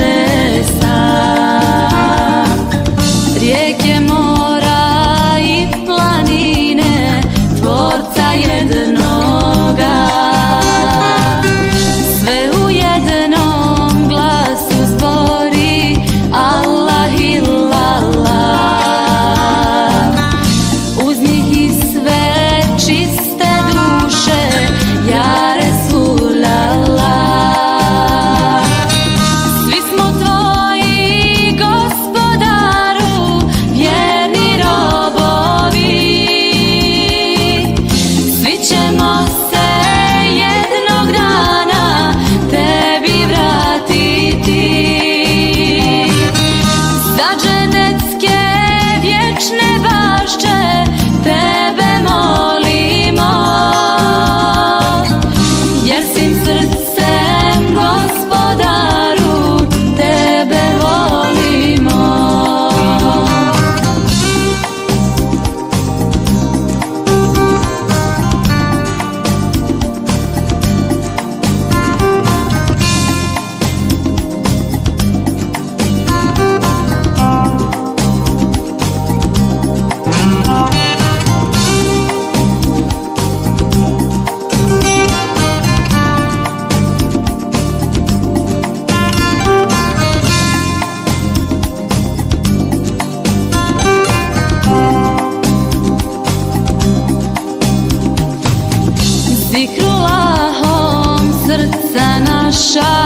nebesa, rijeke, mora i planine, Tvorca jednoga. Sve u jednom glasu zbori Allah illallah. Uz njih i sve čiste duše, ja Resulallah. Svi smo tvoji, Gospodaru, vjerni robovi. Svi ćemo se jednog dana tebi vratiti. Za dženecke vječne bašče tebe molimo, jer svim srcem, Gospodaru, tebe volimo. Zikrullahom srca naša